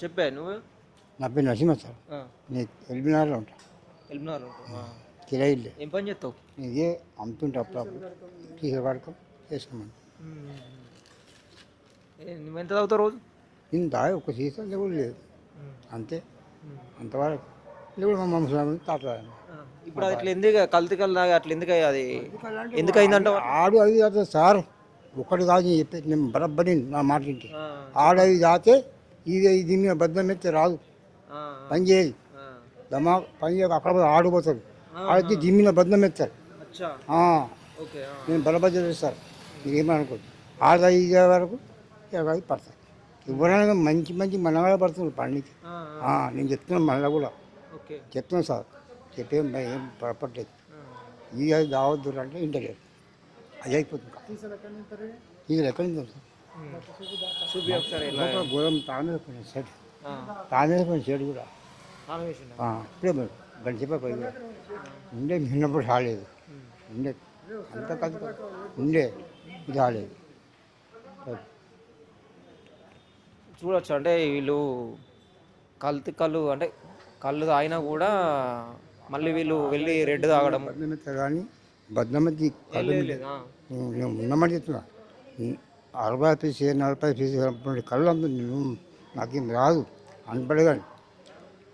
చెప్పా నువ్వు. నా పేరు నరసింహ సార్. ఆ, నేను ఎల్బీనగర్లో ఉంటా. ఎల్బినార్ ఉంటావా? కిరాయి ఇల్లే. ఏం పని చేస్తావు? ఇదే అమ్ముతుంటే అప్పుడప్పుడు తీసుకుపడకం చేసుకోమని. నువ్వు ఎంత తాగుతావు రోజు? నేను దాగి ఒక సీసం లేవు లేదు అంతే. అంతవరకు లేవు మా ముసలాం తాతలు. ఇప్పుడు అది అట్లా ఎందుకు కల్తీ కళ్ళు తాగి అట్లా ఎందుకు అది ఎందుకు అయిందంట? ఆడు అవి తాత సార్ ఒకటి కాదు నేను చెప్పేది, నేను బరబ్బరి నా మాట వింటే ఆడు అవి తాతే ఇది దీని మీద బద్దం ఎత్తే రాదు, పని చేయదు, దమా పని చేయక అక్కడ పోయి ఆడిపోతాడు, ఆడితే దీని మీద బద్దం ఎత్తారు. నేను బరబద్ద చేస్తారు, మీరు ఏమనుకోదు. ఆడ ఇదే వరకు ఇరవై పడతారు. ఎవరైనా మంచి మంచి మనగా పడుతున్నారు పండికి. నేను చెప్తున్నాను మళ్ళీ కూడా చెప్తున్నాను సార్, చెప్పేం ఏం పొరపట్లేదు. ఇది అది దావద్దు అంటే ఇంటలేదు, అది అయిపోతుంది. ఇది ఎక్కడి నుంచి సార్ గోరం తానేసుకున్నాను సెట్, తానేసుకుని సెట్ కూడా ఇప్పుడే గడిచిపోయి పోయి ఉండే నిన్నప్పుడు రాలేదు, ఉండే అంత కలిసి ఉండే ఇది రాలేదు. చూడొచ్చు అంటే వీళ్ళు కల్తీ కళ్ళు అంటే కళ్ళు తాగినా కూడా మళ్ళీ వీళ్ళు వెళ్ళి రెడ్ తాగడం. బద్దమెత్తారు కానీ బద్దమెత్తి నేను ఉన్నమాట చెప్తున్నా, 60 పీసు 40 పీసు కళ్ళు అంత నాకేం రాదు అనపడే కానీ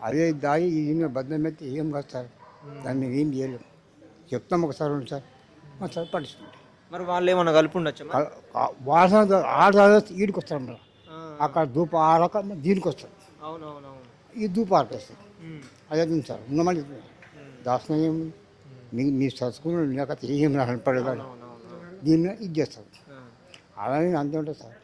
అదే దాగి ఈ బద్దమెత్తి ఏం కాదు సార్, దాన్ని ఏం చేయలేము. చెప్తాం ఒకసారి ఉంది సార్, మా సార్ పట్టిస్తుంటాయి. మరి వాళ్ళు ఏమన్నా కలిపి ఉండొచ్చు? వాసన ఆడ ఈడికి వస్తారు మళ్ళీ, అక్కడ ధూప ఆ రకం దీనికి వస్తారు. అవునవునవును, ఈ ధూప ఆడికి అదే సార్ ఉన్నమాట దాసనం ఏమి మీ చదువుకుని లేకపోతే ఏం అనపడే కానీ దీన్ని ఇది చేస్తారు. అలానే అంతే ఉంటుంది సార్.